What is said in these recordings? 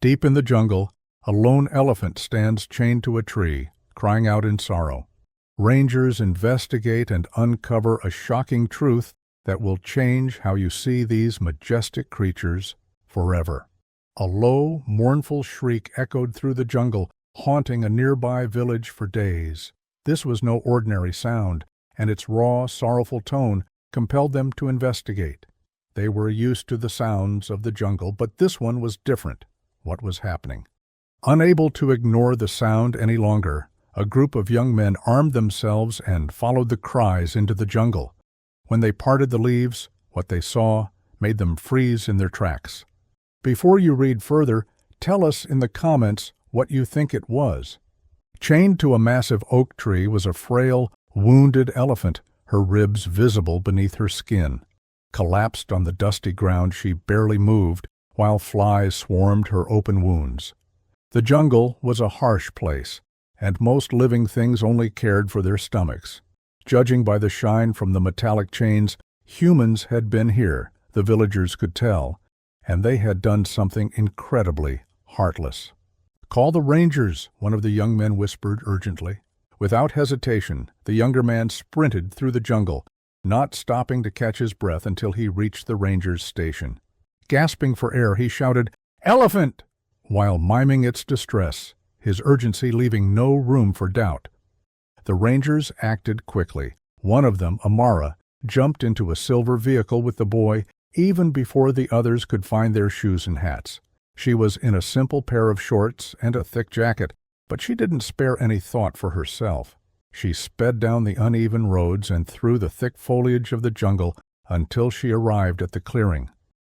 Deep in the jungle, a lone elephant stands chained to a tree, crying out in sorrow. Rangers investigate and uncover a shocking truth that will change how you see these majestic creatures forever. A low, mournful shriek echoed through the jungle, haunting a nearby village for days. This was no ordinary sound, and its raw, sorrowful tone compelled them to investigate. They were used to the sounds of the jungle, but this one was different. What was happening? Unable to ignore the sound any longer, a group of young men armed themselves and followed the cries into the jungle. When they parted the leaves, what they saw made them freeze in their tracks. Before you read further, tell us in the comments what you think it was. Chained to a massive oak tree was a frail, wounded elephant, her ribs visible beneath her skin. Collapsed on the dusty ground, she barely moved, while flies swarmed her open wounds. The jungle was a harsh place, and most living things only cared for their stomachs. Judging by the shine from the metallic chains, humans had been here, the villagers could tell, and they had done something incredibly heartless. "Call the rangers," one of the young men whispered urgently. Without hesitation, the younger man sprinted through the jungle, not stopping to catch his breath until he reached the rangers' station. Gasping for air, he shouted, "Elephant!" while miming its distress, his urgency leaving no room for doubt. The rangers acted quickly. One of them, Amara, jumped into a silver vehicle with the boy even before the others could find their shoes and hats. She was in a simple pair of shorts and a thick jacket, but she didn't spare any thought for herself. She sped down the uneven roads and through the thick foliage of the jungle until she arrived at the clearing.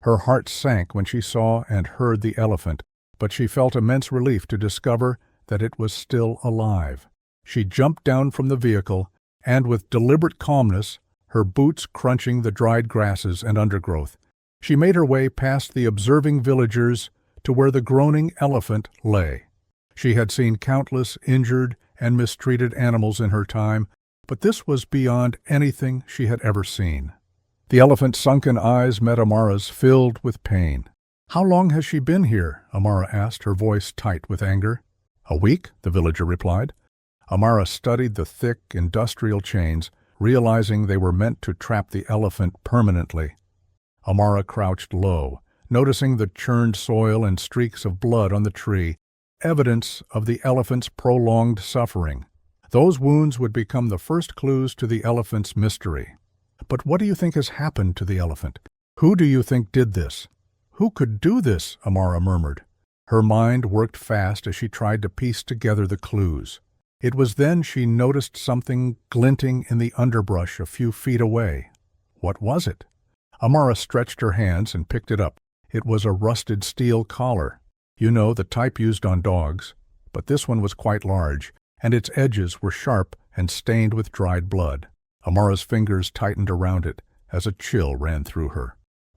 Her heart sank when she saw and heard the elephant, but she felt immense relief to discover that it was still alive. She jumped down from the vehicle, and with deliberate calmness, her boots crunching the dried grasses and undergrowth, she made her way past the observing villagers to where the groaning elephant lay. She had seen countless injured and mistreated animals in her time, but this was beyond anything she had ever seen. The elephant's sunken eyes met Amara's, filled with pain. "How long has she been here?" Amara asked, her voice tight with anger. "A week," the villager replied. Amara studied the thick, industrial chains, realizing they were meant to trap the elephant permanently. Amara crouched low, noticing the churned soil and streaks of blood on the tree, evidence of the elephant's prolonged suffering. Those wounds would become the first clues to the elephant's mystery. "But what do you think has happened to the elephant? Who do you think did this?" "Who could do this?" Amara murmured. Her mind worked fast as she tried to piece together the clues. It was then she noticed something glinting in the underbrush a few feet away. What was it? Amara stretched her hands and picked it up. It was a rusted steel collar. You know, the type used on dogs. But this one was quite large, and its edges were sharp and stained with dried blood. Amara's fingers tightened around it as a chill ran through her.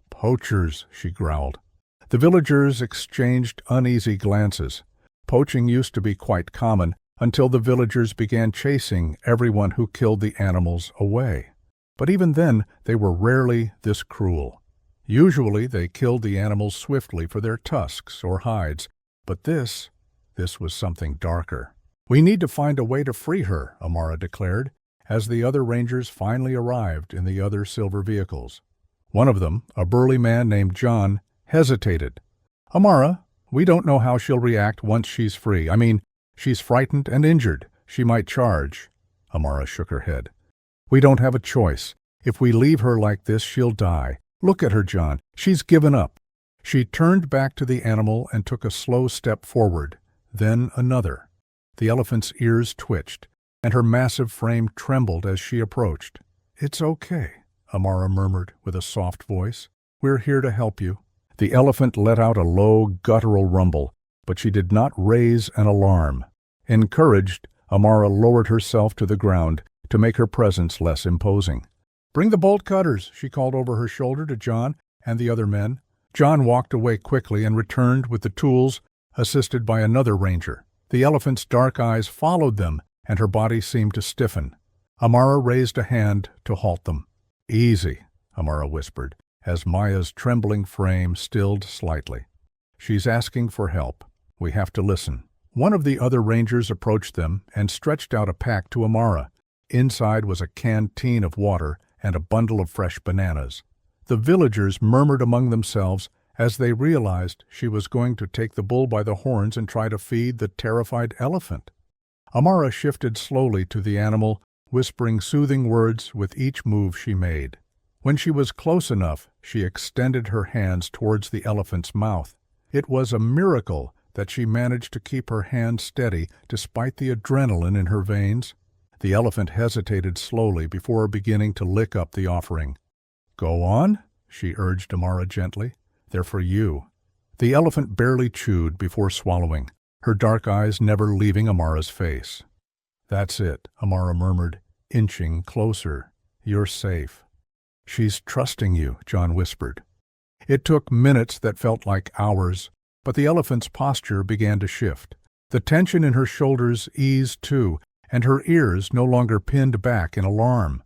"Poachers," she growled. The villagers exchanged uneasy glances. Poaching used to be quite common until the villagers began chasing everyone who killed the animals away. But even then, they were rarely this cruel. Usually they killed the animals swiftly for their tusks or hides, but this was something darker. "We need to find a way to free her," Amara declared, as the other rangers finally arrived in the other silver vehicles. One of them, a burly man named John, hesitated. "Amara, we don't know how she'll react once she's free. I mean, she's frightened and injured. She might charge." Amara shook her head. "We don't have a choice. If we leave her like this, she'll die. Look at her, John. She's given up." She turned back to the animal and took a slow step forward, then another. The elephant's ears twitched, and her massive frame trembled as she approached. "It's okay," Amara murmured with a soft voice. "We're here to help you." The elephant let out a low, guttural rumble, but she did not raise an alarm. Encouraged, Amara lowered herself to the ground to make her presence less imposing. "Bring the bolt cutters," she called over her shoulder to John and the other men. John walked away quickly and returned with the tools, assisted by another ranger. The elephant's dark eyes followed them, and her body seemed to stiffen. Amara raised a hand to halt them. "Easy," Amara whispered, as Maya's trembling frame stilled slightly. She's asking for help. We have to listen." One of the other rangers approached them and stretched out a pack to Amara. Inside was a canteen of water and a bundle of fresh bananas. The villagers murmured among themselves as they realized she was going to take the bull by the horns and try to feed the terrified elephant. Amara shifted slowly to the animal, whispering soothing words with each move she made. When she was close enough, she extended her hands towards the elephant's mouth. It was a miracle that she managed to keep her hand steady despite the adrenaline in her veins. The elephant hesitated slowly before beginning to lick up the offering. "Go on," she urged Amara gently. "They're for you." The elephant barely chewed before swallowing, her dark eyes never leaving Amara's face. "That's it," Amara murmured, inching closer. "You're safe." "She's trusting you," John whispered. It took minutes that felt like hours, but the elephant's posture began to shift. The tension in her shoulders eased too, and her ears no longer pinned back in alarm.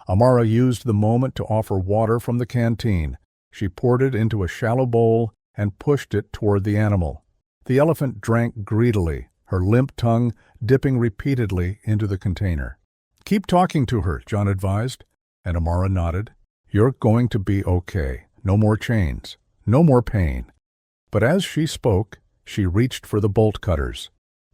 Amara used the moment to offer water from the canteen. She poured it into a shallow bowl and pushed it toward the animal. The elephant drank greedily, her limp tongue dipping repeatedly into the container. "Keep talking to her," John advised, and Amara nodded. "You're going to be okay. No more chains. No more pain." But as she spoke, she reached for the bolt cutters.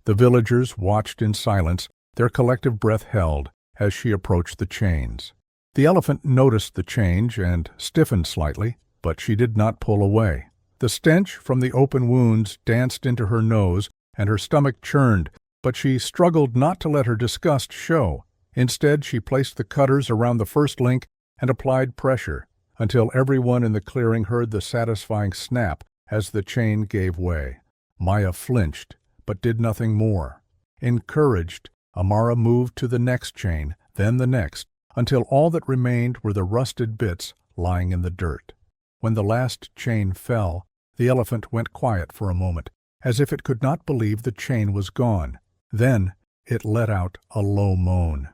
The villagers watched in silence, their collective breath held as she approached the chains. The elephant noticed the change and stiffened slightly, but she did not pull away. The stench from the open wounds danced into her nose, and her stomach churned, but she struggled not to let her disgust show. Instead, she placed the cutters around the first link and applied pressure, until everyone in the clearing heard the satisfying snap as the chain gave way. Maya flinched, but did nothing more. Encouraged, Amara moved to the next chain, then the next, until all that remained were the rusted bits lying in the dirt. When the last chain fell, the elephant went quiet for a moment, as if it could not believe the chain was gone. Then it let out a low moan.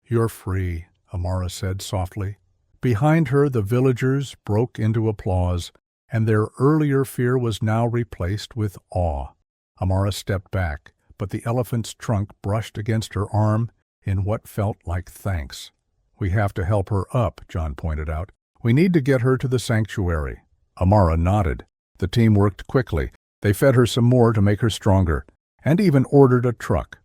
"You're free," Amara said softly. Behind her the villagers broke into applause, and their earlier fear was now replaced with awe. Amara stepped back, but the elephant's trunk brushed against her arm in what felt like thanks. "We have to help her up," John pointed out. "We need to get her to the sanctuary." Amara nodded. The team worked quickly. They fed her some more to make her stronger, and even ordered a truck.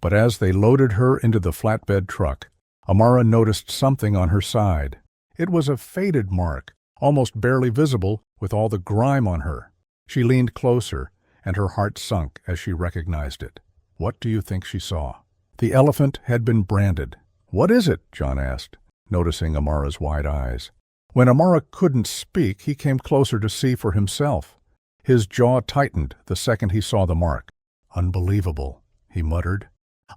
But as they loaded her into the flatbed truck, Amara noticed something on her side. It was a faded mark, almost barely visible with all the grime on her. She leaned closer, and her heart sunk as she recognized it. What do you think she saw? The elephant had been branded. "What is it?" John asked, noticing Amara's wide eyes. When Amara couldn't speak, he came closer to see for himself. His jaw tightened the second he saw the mark. "Unbelievable," he muttered.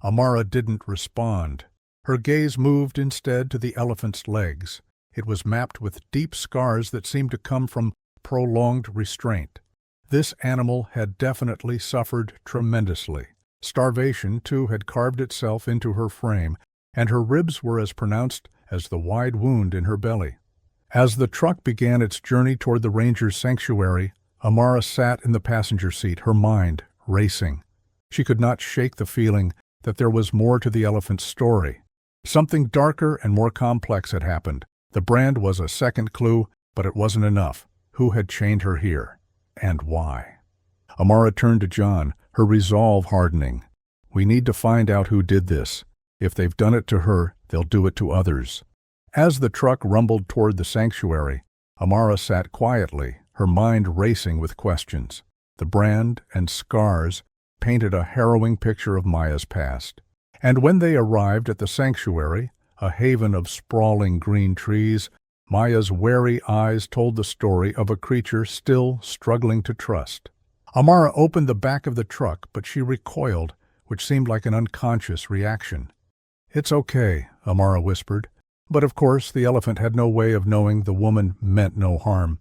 Amara didn't respond. Her gaze moved instead to the elephant's legs. It was mapped with deep scars that seemed to come from prolonged restraint. This animal had definitely suffered tremendously. Starvation, too, had carved itself into her frame, and her ribs were as pronounced as the wide wound in her belly. As the truck began its journey toward the ranger's sanctuary, Amara sat in the passenger seat, her mind racing. She could not shake the feeling that there was more to the elephant's story. Something darker and more complex had happened. The brand was a second clue, but it wasn't enough. Who had chained her here? And why? Amara turned to John, her resolve hardening. "We need to find out who did this. If they've done it to her, they'll do it to others." As the truck rumbled toward the sanctuary, Amara sat quietly, her mind racing with questions. The brand and scars painted a harrowing picture of Maya's past. And when they arrived at the sanctuary, a haven of sprawling green trees, Maya's wary eyes told the story of a creature still struggling to trust. Amara opened the back of the truck, but she recoiled, which seemed like an unconscious reaction. "It's okay," Amara whispered. But of course the elephant had no way of knowing the woman meant no harm.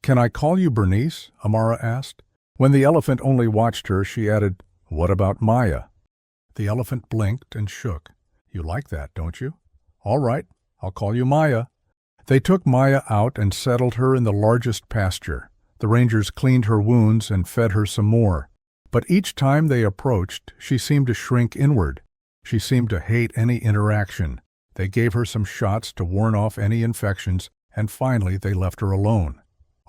"Can I call you Bernice?" Amara asked. When the elephant only watched her, she added, "What about Maya?" The elephant blinked and shook. "You like that, don't you? All right, I'll call you Maya." They took Maya out and settled her in the largest pasture. The rangers cleaned her wounds and fed her some more. But each time they approached, she seemed to shrink inward. She seemed to hate any interaction. They gave her some shots to warn off any infections, and finally they left her alone.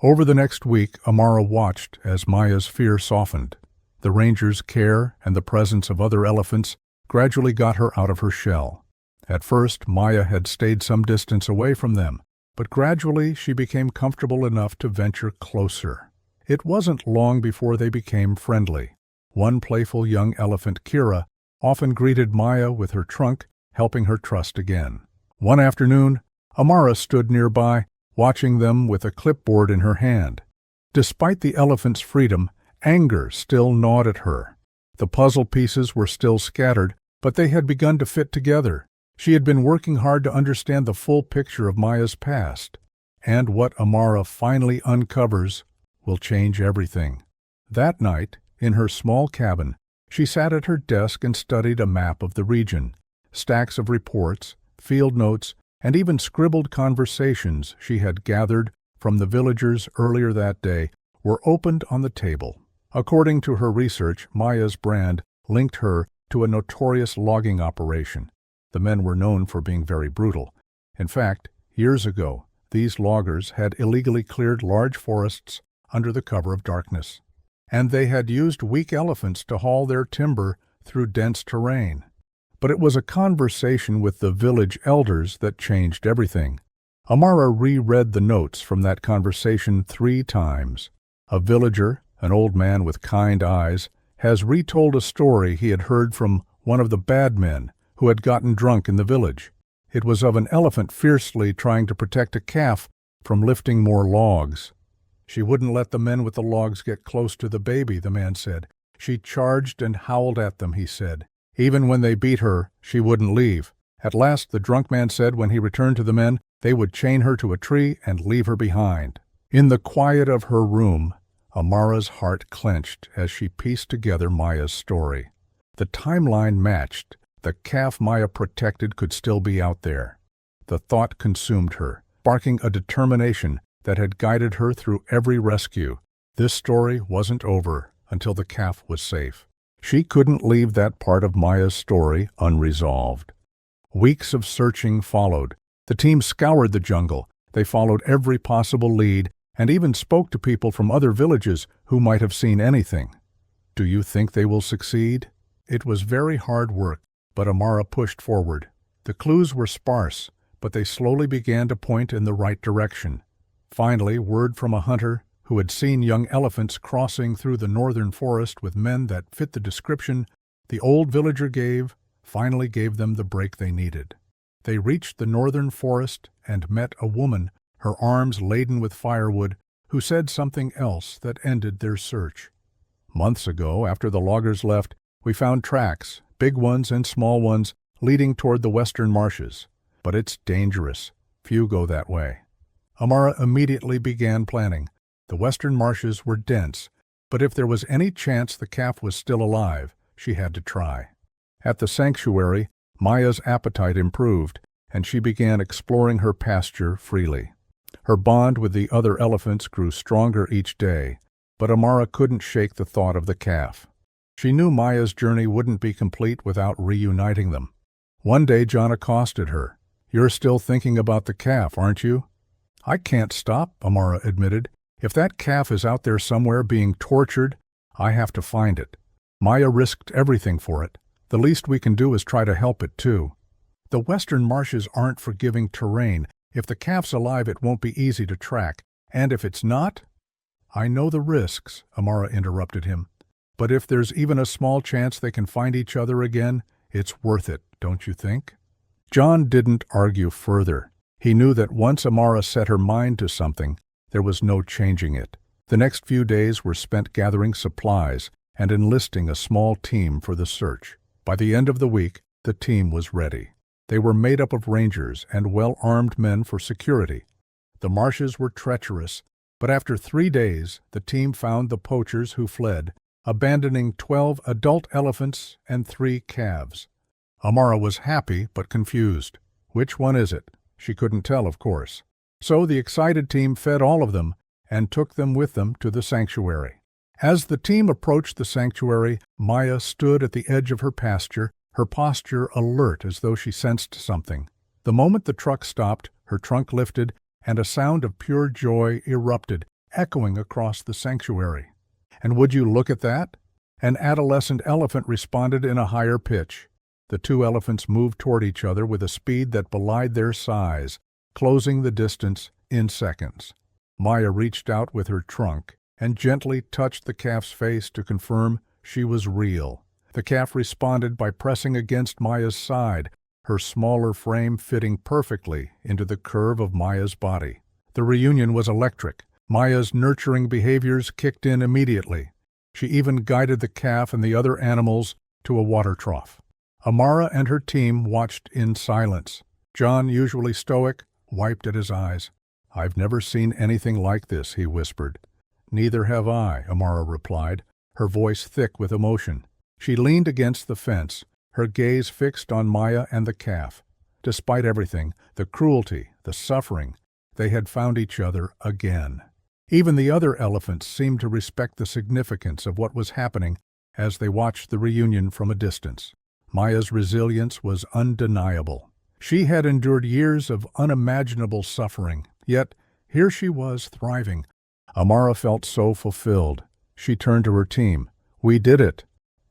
Over the next week, Amara watched as Maya's fear softened. The rangers' care and the presence of other elephants gradually got her out of her shell. At first, Maya had stayed some distance away from them, but gradually she became comfortable enough to venture closer. It wasn't long before they became friendly. One playful young elephant, Kira, often greeted Maya with her trunk, helping her trust again. One afternoon, Amara stood nearby, watching them with a clipboard in her hand. Despite the elephant's freedom, anger still gnawed at her. The puzzle pieces were still scattered, but they had begun to fit together. She had been working hard to understand the full picture of Maya's past, and what Amara finally uncovers will change everything. That night, in her small cabin, she sat at her desk and studied a map of the region. Stacks of reports, field notes, and even scribbled conversations she had gathered from the villagers earlier that day were opened on the table. According to her research, Maya's brand linked her to a notorious logging operation. The men were known for being very brutal. In fact, years ago, these loggers had illegally cleared large forests under the cover of darkness. And they had used weak elephants to haul their timber through dense terrain. But it was a conversation with the village elders that changed everything. Amara reread the notes from that conversation 3 times. A villager, an old man with kind eyes, has retold a story he had heard from one of the bad men who had gotten drunk in the village. It was of an elephant fiercely trying to protect a calf from lifting more logs. She wouldn't let the men with the logs get close to the baby, the man said. She charged and howled at them, he said. Even when they beat her, she wouldn't leave. At last, the drunk man said when he returned to the men, they would chain her to a tree and leave her behind. In the quiet of her room, Amara's heart clenched as she pieced together Maya's story. The timeline matched. The calf Maya protected could still be out there. The thought consumed her, sparking a determination that had guided her through every rescue. This story wasn't over until the calf was safe. She couldn't leave that part of Maya's story unresolved. Weeks of searching followed. The team scoured the jungle. They followed every possible lead and even spoke to people from other villages who might have seen anything. Do you think they will succeed? It was very hard work, but Amara pushed forward. The clues were sparse, but they slowly began to point in the right direction. Finally, word from a hunter who had seen young elephants crossing through the northern forest with men that fit the description the old villager finally gave them the break they needed. They reached the northern forest and met a woman, her arms laden with firewood, who said something else that ended their search. Months ago, after the loggers left, we found tracks, big ones and small ones, leading toward the western marshes. But it's dangerous. Few go that way. Amara immediately began planning. The western marshes were dense, but if there was any chance the calf was still alive, she had to try. At the sanctuary, Maya's appetite improved, and she began exploring her pasture freely. Her bond with the other elephants grew stronger each day, but Amara couldn't shake the thought of the calf. She knew Maya's journey wouldn't be complete without reuniting them. One day John accosted her. "You're still thinking about the calf, aren't you?" "I can't stop," Amara admitted. "If that calf is out there somewhere being tortured, I have to find it. Maya risked everything for it. The least we can do is try to help it, too. The western marshes aren't forgiving terrain. If the calf's alive, it won't be easy to track. And if it's not—" "I know the risks," Amara interrupted him. "But if there's even a small chance they can find each other again, it's worth it, don't you think?" John didn't argue further. He knew that once Amara set her mind to something, there was no changing it. The next few days were spent gathering supplies and enlisting a small team for the search. By the end of the week, the team was ready. They were made up of rangers and well-armed men for security. The marshes were treacherous, but after 3 days, the team found the poachers who fled, abandoning 12 adult elephants and 3 calves. Amara was happy but confused. Which one is it? She couldn't tell, of course. So the excited team fed all of them, and took them with them to the sanctuary. As the team approached the sanctuary, Maya stood at the edge of her pasture, her posture alert as though she sensed something. The moment the truck stopped, her trunk lifted, and a sound of pure joy erupted, echoing across the sanctuary. And would you look at that? An adolescent elephant responded in a higher pitch. The two elephants moved toward each other with a speed that belied their size, closing the distance in seconds. Maya reached out with her trunk and gently touched the calf's face to confirm she was real. The calf responded by pressing against Maya's side, her smaller frame fitting perfectly into the curve of Maya's body. The reunion was electric. Maya's nurturing behaviors kicked in immediately. She even guided the calf and the other animals to a water trough. Amara and her team watched in silence. John, usually stoic, wiped at his eyes. "I've never seen anything like this," he whispered. "Neither have I," Amara replied, her voice thick with emotion. She leaned against the fence, her gaze fixed on Maya and the calf. Despite everything, the cruelty, the suffering, they had found each other again. Even the other elephants seemed to respect the significance of what was happening as they watched the reunion from a distance. Maya's resilience was undeniable. She had endured years of unimaginable suffering, yet here she was thriving. Amara felt so fulfilled. She turned to her team. "We did it!"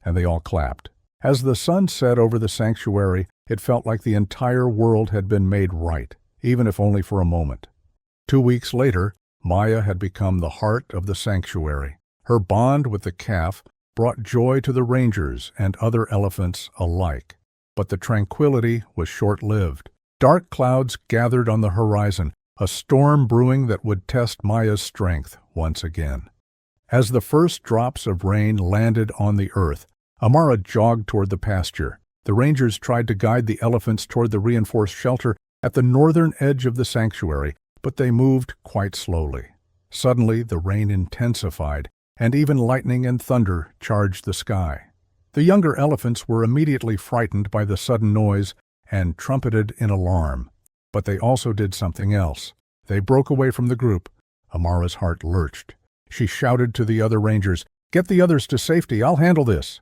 And they all clapped. As the sun set over the sanctuary, it felt like the entire world had been made right, even if only for a moment. 2 weeks later, Maya had become the heart of the sanctuary. Her bond with the calf brought joy to the rangers and other elephants alike. But the tranquility was short-lived. Dark clouds gathered on the horizon, a storm brewing that would test Maya's strength once again. As the first drops of rain landed on the earth, Amara jogged toward the pasture. The rangers tried to guide the elephants toward the reinforced shelter at the northern edge of the sanctuary, but they moved quite slowly. Suddenly, the rain intensified, and even lightning and thunder charged the sky. The younger elephants were immediately frightened by the sudden noise and trumpeted in alarm. But they also did something else. They broke away from the group. Amara's heart lurched. She shouted to the other rangers, "Get the others to safety, I'll handle this."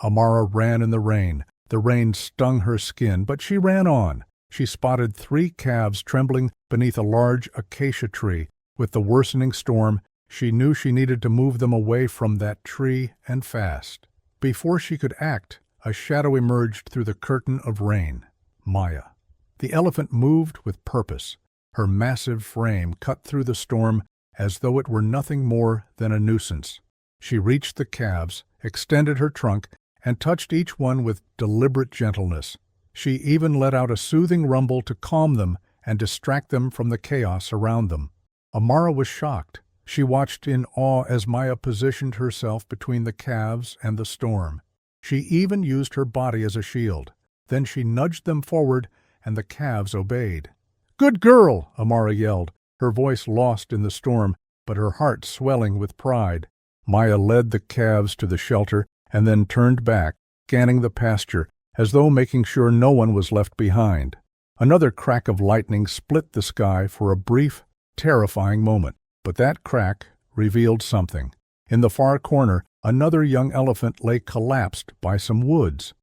Amara ran in the rain. The rain stung her skin, but she ran on. She spotted 3 calves trembling beneath a large acacia tree. With the worsening storm, she knew she needed to move them away from that tree and fast. Before she could act, a shadow emerged through the curtain of rain. Maya. The elephant moved with purpose. Her massive frame cut through the storm as though it were nothing more than a nuisance. She reached the calves, extended her trunk, and touched each one with deliberate gentleness. She even let out a soothing rumble to calm them and distract them from the chaos around them. Amara was shocked. She watched in awe as Maya positioned herself between the calves and the storm. She even used her body as a shield. Then she nudged them forward, and the calves obeyed. "Good girl!" Amara yelled, her voice lost in the storm, but her heart swelling with pride. Maya led the calves to the shelter and then turned back, scanning the pasture, as though making sure no one was left behind. Another crack of lightning split the sky for a brief, terrifying moment. But that crack revealed something. In the far corner, another young elephant lay collapsed by some woods.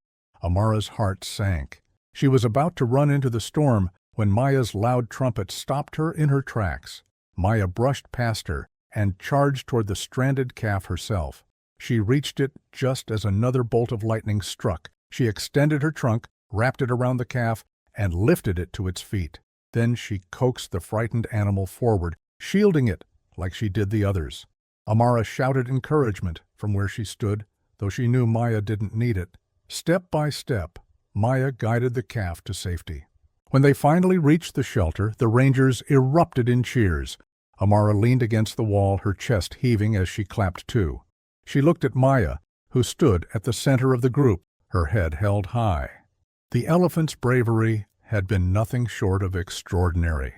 Amara's heart sank. She was about to run into the storm when Maya's loud trumpet stopped her in her tracks. Maya brushed past her and charged toward the stranded calf herself. She reached it just as another bolt of lightning struck. She extended her trunk, wrapped it around the calf, and lifted it to its feet. Then she coaxed the frightened animal forward, shielding it like she did the others. Amara shouted encouragement from where she stood, though she knew Maya didn't need it. Step by step, Maya guided the calf to safety. When they finally reached the shelter, the rangers erupted in cheers. Amara leaned against the wall, her chest heaving as she clapped too. She looked at Maya, who stood at the center of the group, her head held high. The elephant's bravery had been nothing short of extraordinary.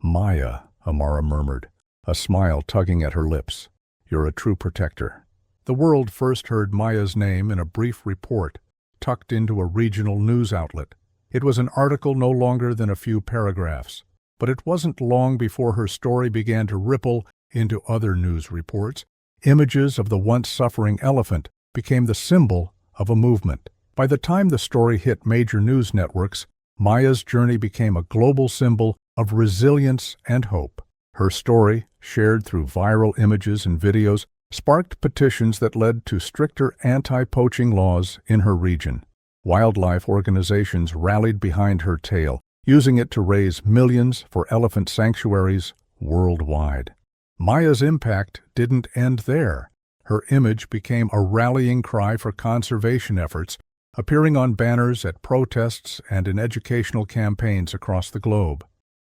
"Maya," Amara murmured, a smile tugging at her lips. "You're a true protector." The world first heard Maya's name in a brief report, tucked into a regional news outlet. It was an article no longer than a few paragraphs, but it wasn't long before her story began to ripple into other news reports, images of the once suffering elephant became the symbol of a movement. By the time the story hit major news networks, Maya's journey became a global symbol of resilience and hope. Her story, shared through viral images and videos, sparked petitions that led to stricter anti-poaching laws in her region. Wildlife organizations rallied behind her tale, using it to raise millions for elephant sanctuaries worldwide. Maya's impact didn't end there. Her image became a rallying cry for conservation efforts, appearing on banners at protests and in educational campaigns across the globe.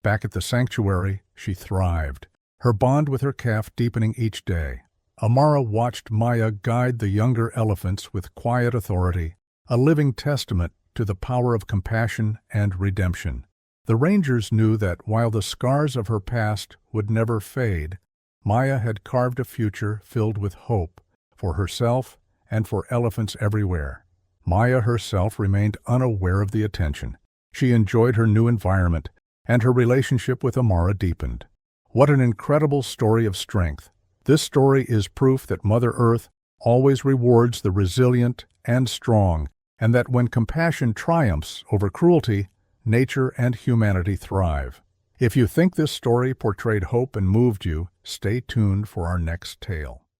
Back at the sanctuary, she thrived, her bond with her calf deepening each day. Amara watched Maya guide the younger elephants with quiet authority, a living testament to the power of compassion and redemption. The rangers knew that while the scars of her past would never fade, Maya had carved a future filled with hope for herself and for elephants everywhere. Maya herself remained unaware of the attention. She enjoyed her new environment, and her relationship with Amara deepened. What an incredible story of strength! This story is proof that Mother Earth always rewards the resilient and strong, and that when compassion triumphs over cruelty, nature and humanity thrive. If you think this story portrayed hope and moved you, stay tuned for our next tale.